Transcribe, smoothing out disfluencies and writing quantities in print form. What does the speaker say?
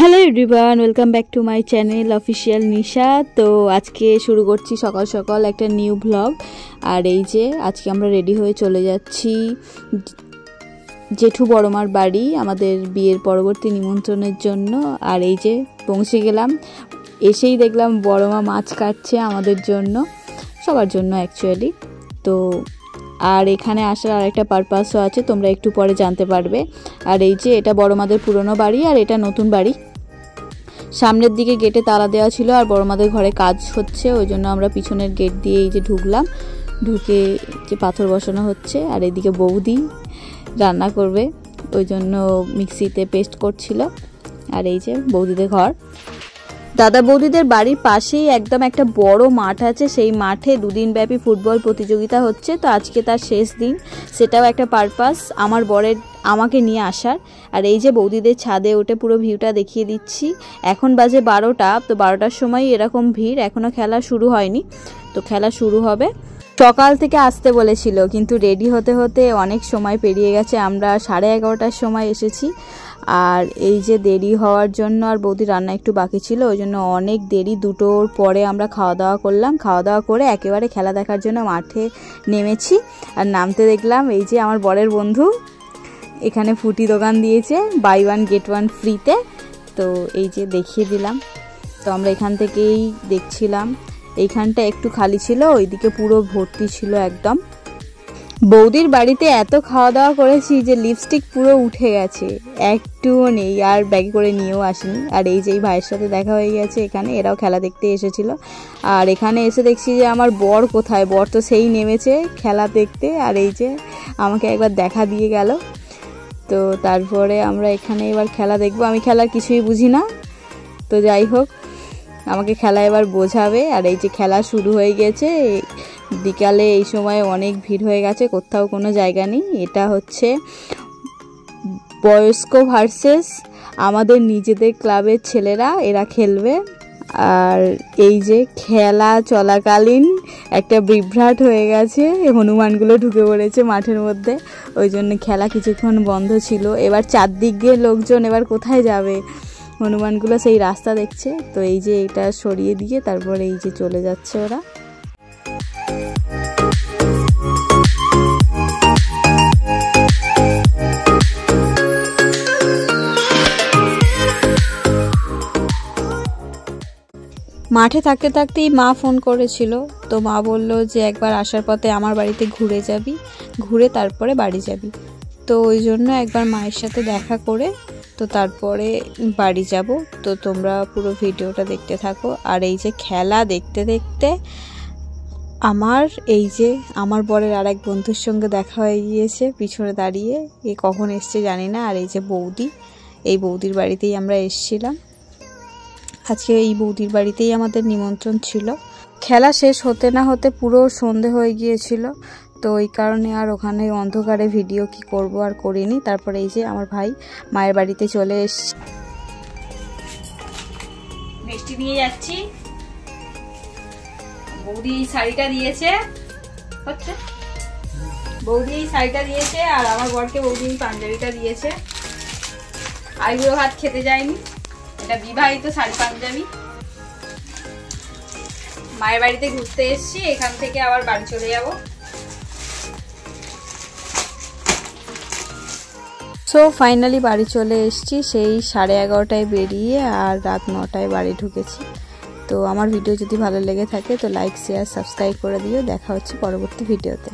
Hello everyone, welcome back to my channel official Nisha. তো আজকে শুরু করছি সকাল সকাল একটা নিউ ব্লগ। আর এই যে আজকে আমরা রেডি হয়ে চলে যাচ্ছি জেঠু বড়মার বাড়ি আমাদের বিয়ের পরবর্তী নিমন্ত্রণের জন্য। আর এই যে পৌঁছে গেলাম, এসেই দেখলাম বড়মা মাছ কাটছে আমাদের জন্য, সবার জন্য অ্যাকচুয়ালি। তো আর এখানে আসার আরেকটা পারপাসও আছে, তোমরা একটু পরে জানতে পারবে। আর এই যে এটা বড়মাদের পুরনো বাড়ি আর এটা নতুন বাড়ি। সামনের দিকে গেটে তালা দেওয়া ছিল আর বড়মাদের ঘরে কাজ হচ্ছে, ওই জন্য আমরা পিছনের গেট দিয়ে এই যে ঢুকলাম। ঢুকে যে পাথর বসানো হচ্ছে আর এদিকে বৌদি রান্না করবে, ওই জন্য মিক্সিতে পেস্ট করছিল। আর এই যে বৌদিদের ঘর। দাদা বৌদিদের বাড়ির পাশেই একদম একটা বড় মাঠ আছে, সেই মাঠে দুদিন ব্যাপী ফুটবল প্রতিযোগিতা হচ্ছে। তো আজকে তার শেষ দিন, সেটাও একটা পারপাস আমার বরের আমাকে নিয়ে আসার। আর এই যে বৌদিদের ছাদে উঠে পুরো ভিউটা দেখিয়ে দিচ্ছি। এখন বাজে 12টা, তো 12টার সময় এরকম ভিড়, এখনও খেলা শুরু হয়নি। তো খেলা শুরু হবে। সকাল থেকে আসতে বলেছিল, কিন্তু রেডি হতে হতে অনেক সময় পেরিয়ে গেছে। আমরা 11:30টার সময় এসেছি। আর এই যে দেরি হওয়ার জন্য আর বৌদি রান্না একটু বাকি ছিল, ওই জন্য অনেক দেরি, 2টোর পরে আমরা খাওয়া দাওয়া করলাম। খাওয়া দাওয়া করে একেবারে খেলা দেখার জন্য মাঠে নেমেছি। আর নামতে দেখলাম এই যে আমার বরের বন্ধু এখানে ফুটি দোকান দিয়েছে, বাই 1 get 1 ফ্রিতে। তো এই যে দেখিয়ে দিলাম। তো আমরা এখান থেকেই দেখছিলাম। এইখানটা একটু খালি ছিল, ওইদিকে পুরো ভর্তি ছিল একদম। বৌদির বাড়িতে এত খাওয়া দাওয়া করেছি যে লিপস্টিক পুরো উঠে গেছে, একটুও নেই। আর ব্যাগে করে নিয়েও আসিনি। আর এই যে এই ভাইয়ের সাথে দেখা হয়ে গেছে এখানে, এরাও খেলা দেখতে এসেছিল। আর এখানে এসে দেখছি যে আমার বর কোথায়, বর তো সেই নেমেছে খেলা দেখতে। আর এই যে আমাকে একবার দেখা দিয়ে গেল। তো তারপরে আমরা এখানে এবার খেলা দেখবো। আমি খেলার কিছুই বুঝি না, তো যাই হোক আমাকে খেলা এবার বোঝাবে। আর এই যে খেলা শুরু হয়ে গেছে, বিকালে এই সময় অনেক ভিড় হয়ে গেছে, কোথাও কোনো জায়গা নেই। এটা হচ্ছে বয়স্ক ভার্সেস আমাদের নিজেদের ক্লাবের ছেলেরা, এরা খেলবে। আর এই যে খেলা চলাকালীন একটা বিভ্রাট হয়ে গেছে, হনুমানগুলো ঢুকে পড়েছে মাঠের মধ্যে, ওই জন্য খেলা কিছুক্ষণ বন্ধ ছিল। এবার চারদিকে লোকজন, এবার কোথায় যাবে, হনুমানগুলো সেই রাস্তা দেখছে। তো এই যে এটা সরিয়ে দিয়ে তারপরে এই যে চলে যাচ্ছে ওরা। মাঠে থাকতে থাকতেই মা ফোন করেছিল। তো মা বলল যে একবার আসার পথে আমার বাড়িতে ঘুরে যাবি, ঘুরে তারপরে বাড়ি যাবি। তো ওই জন্য একবার মায়ের সাথে দেখা করে তো তারপরে বাড়ি যাব। তো তোমরা পুরো ভিডিওটা দেখতে থাকো। আর এই যে খেলা দেখতে দেখতে এই যে আমার বরের আর এক বন্ধুর সঙ্গে দেখা হয়ে গিয়েছে পিছনে দাঁড়িয়ে, এ কখন এসছে জানি না। আর এই যে বৌদি, এই বৌদির বাড়িতেই আমরা এসেছিলাম আজকে। এই বৌদির বাড়িতেই আমাদের নিমন্ত্রণ ছিল। খেলা শেষ হতে না হতে পুরো সন্ধে হয়ে গিয়েছিল, তো ওই কারণে আর ওখানে অন্ধকারে ভিডিও কি করব আর করিনি। তারপরে এই যে আমার ভাই মায়ের বাড়িতে চলে এসেছি, মিষ্টি নিয়ে যাচ্ছি। বৌদি এই শাড়িটা দিয়েছে, হচ্ছে বৌদি এই শাড়িটা দিয়েছে, আর আমার বরকে বৌদি এই পাঞ্জাবিটা দিয়েছে। আইবুড়ো ভাত খেতে যায়নি, এটা বিবাহিত শাড়ি পাঞ্জাবি। মায়ের বাড়িতে ঘুরতে এসেছি, এখান থেকে আবার বাড়ি চলে যাব। সো ফাইনালি বাড়ি চলে এসেছি, সেই 11:30টায় বেরিয়ে আর রাত 9টায় বাড়ি ঢুকেছি। তো আমার ভিডিও যদি ভালো লেগে থাকে তো লাইক, শেয়ার, সাবস্ক্রাইব করে দিও। দেখা হচ্ছে পরবর্তী ভিডিওতে।